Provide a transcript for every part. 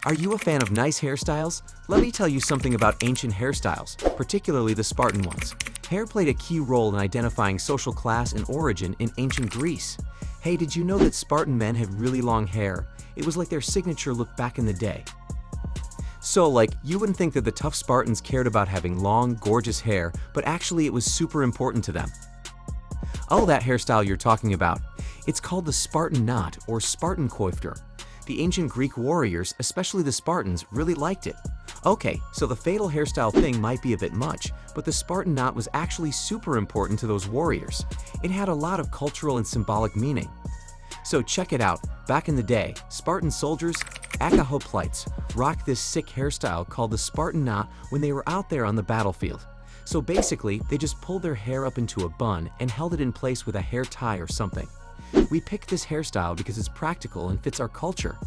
Are you a fan of nice hairstyles? Let me tell you something about ancient hairstyles, particularly the Spartan ones. Hair played a key role in identifying social class and origin in ancient Greece. Hey, did you know that Spartan men had really long hair? It was like their signature look back in the day. So, you wouldn't think that the tough Spartans cared about having long, gorgeous hair, but actually it was super important to them. Oh, that hairstyle you're talking about. It's called the Spartan knot, or Spartan coiffure. The ancient Greek warriors, especially the Spartans, really liked it. Okay, so the fatal hairstyle thing might be a bit much, but the Spartan knot was actually super important to those warriors. It had a lot of cultural and symbolic meaning. So check it out. Back in the day, Spartan soldiers, hoplites, rocked this sick hairstyle called the Spartan knot when they were out there on the battlefield. So basically, they just pulled their hair up into a bun and held it in place with a hair tie or something. We picked this hairstyle because it's practical and fits our culture.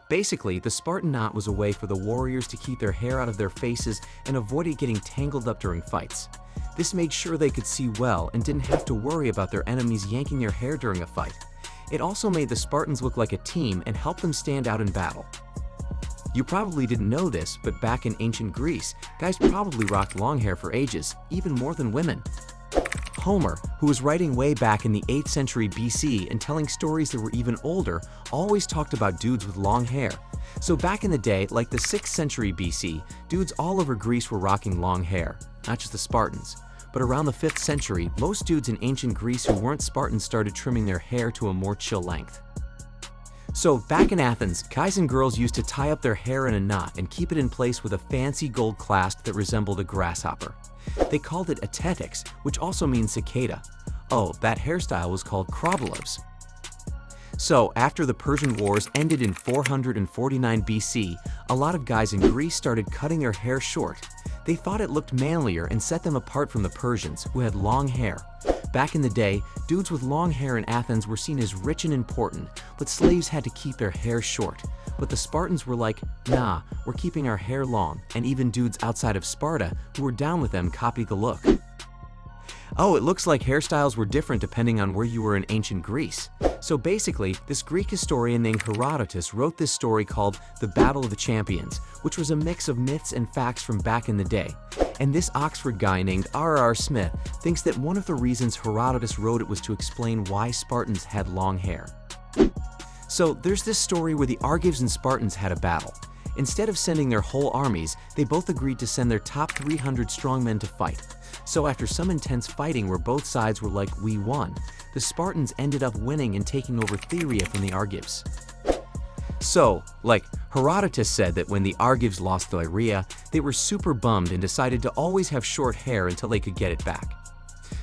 Basically, the Spartan knot was a way for the warriors to keep their hair out of their faces and avoid it getting tangled up during fights. This made sure they could see well and didn't have to worry about their enemies yanking their hair during a fight. It also made the Spartans look like a team and helped them stand out in battle. You probably didn't know this, but back in ancient Greece, guys probably rocked long hair for ages, even more than women. Homer, who was writing way back in the 8th century BC and telling stories that were even older, always talked about dudes with long hair. So back in the day, like the 6th century BC, dudes all over Greece were rocking long hair, not just the Spartans. But around the 5th century, most dudes in ancient Greece who weren't Spartans started trimming their hair to a more chill length. So back in Athens, guys and girls used to tie up their hair in a knot and keep it in place with a fancy gold clasp that resembled a grasshopper. They called it a tettix, which also means cicada. Oh, that hairstyle was called Krobylos. So after the Persian Wars ended in 449 BC, a lot of guys in Greece started cutting their hair short. They thought it looked manlier and set them apart from the Persians, who had long hair. Back in the day, dudes with long hair in Athens were seen as rich and important, but slaves had to keep their hair short. But the Spartans were like, nah, we're keeping our hair long, and even dudes outside of Sparta who were down with them copied the look. Oh, it looks like hairstyles were different depending on where you were in ancient Greece. So basically, this Greek historian named Herodotus wrote this story called The Battle of the Champions, which was a mix of myths and facts from back in the day. And this Oxford guy named R.R. Smith thinks that one of the reasons Herodotus wrote it was to explain why Spartans had long hair. So there's this story where the Argives and Spartans had a battle. Instead of sending their whole armies, they both agreed to send their top 300 strongmen to fight. So after some intense fighting where both sides were like, we won, the Spartans ended up winning and taking over Thyrea from the Argives. So, Herodotus said that when the Argives lost Thyrea, they were super bummed and decided to always have short hair until they could get it back.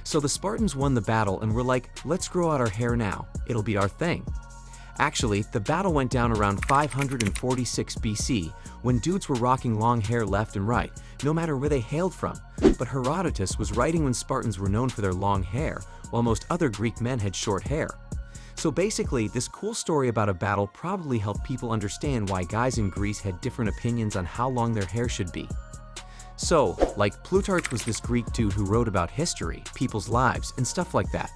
So the Spartans won the battle and were like, let's grow out our hair now, it'll be our thing. Actually, the battle went down around 546 BC, when dudes were rocking long hair left and right, no matter where they hailed from. But Herodotus was writing when Spartans were known for their long hair, while most other Greek men had short hair. So basically, this cool story about a battle probably helped people understand why guys in Greece had different opinions on how long their hair should be. So, Plutarch was this Greek dude who wrote about history, people's lives, and stuff like that.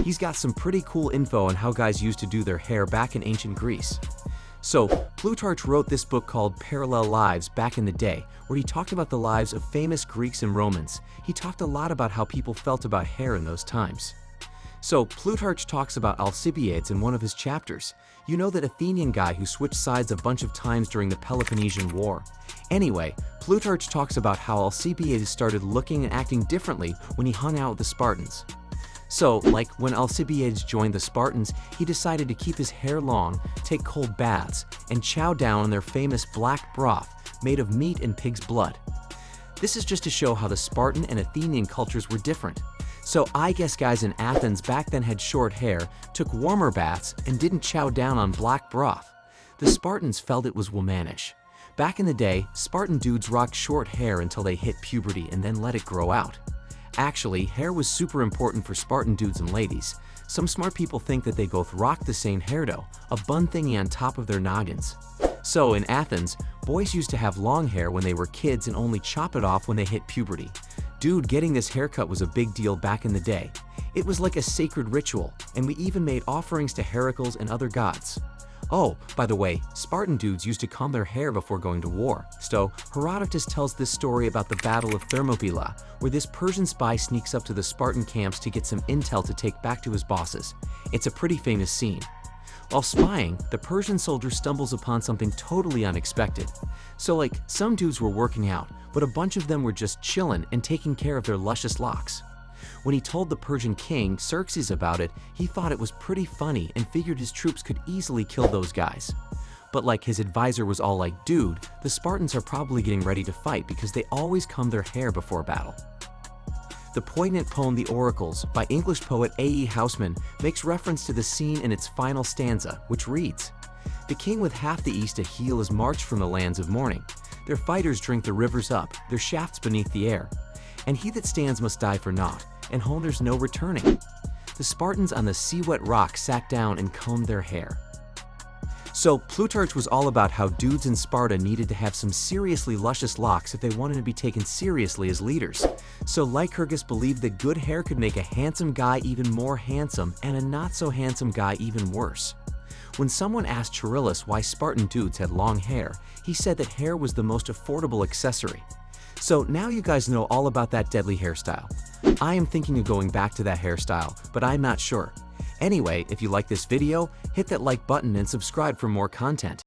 He's got some pretty cool info on how guys used to do their hair back in ancient Greece. So, Plutarch wrote this book called Parallel Lives back in the day, where he talked about the lives of famous Greeks and Romans. He talked a lot about how people felt about hair in those times. So, Plutarch talks about Alcibiades in one of his chapters. You know, that Athenian guy who switched sides a bunch of times during the Peloponnesian War. Anyway, Plutarch talks about how Alcibiades started looking and acting differently when he hung out with the Spartans. So, when Alcibiades joined the Spartans, he decided to keep his hair long, take cold baths, and chow down on their famous black broth made of meat and pig's blood. This is just to show how the Spartan and Athenian cultures were different. So I guess guys in Athens back then had short hair, took warmer baths, and didn't chow down on black broth. The Spartans felt it was womanish. Back in the day, Spartan dudes rocked short hair until they hit puberty and then let it grow out. Actually, hair was super important for Spartan dudes and ladies. Some smart people think that they both rocked the same hairdo, a bun thingy on top of their noggins. So in Athens, boys used to have long hair when they were kids and only chop it off when they hit puberty. Dude, getting this haircut was a big deal back in the day. It was like a sacred ritual, and we even made offerings to Heracles and other gods. Oh, by the way, Spartan dudes used to comb their hair before going to war. So, Herodotus tells this story about the Battle of Thermopylae, where this Persian spy sneaks up to the Spartan camps to get some intel to take back to his bosses. It's a pretty famous scene. While spying, the Persian soldier stumbles upon something totally unexpected. So some dudes were working out, but a bunch of them were just chillin' and taking care of their luscious locks. When he told the Persian king, Xerxes, about it, he thought it was pretty funny and figured his troops could easily kill those guys. But his advisor was all like, dude, the Spartans are probably getting ready to fight because they always comb their hair before battle. The poignant poem The Oracles by English poet A.E. Housman makes reference to the scene in its final stanza, which reads, "The king with half the east a heel is marched from the lands of morning. Their fighters drink the rivers up, their shafts beneath the air. And he that stands must die for naught, and home there's no returning. The Spartans on the sea-wet rock sat down and combed their hair." So Plutarch was all about how dudes in Sparta needed to have some seriously luscious locks if they wanted to be taken seriously as leaders. So Lycurgus believed that good hair could make a handsome guy even more handsome and a not-so-handsome guy even worse. When someone asked Charillus why Spartan dudes had long hair, he said that hair was the most affordable accessory. So now you guys know all about that deadly hairstyle. I am thinking of going back to that hairstyle, but I'm not sure. Anyway, if you like this video, hit that like button and subscribe for more content.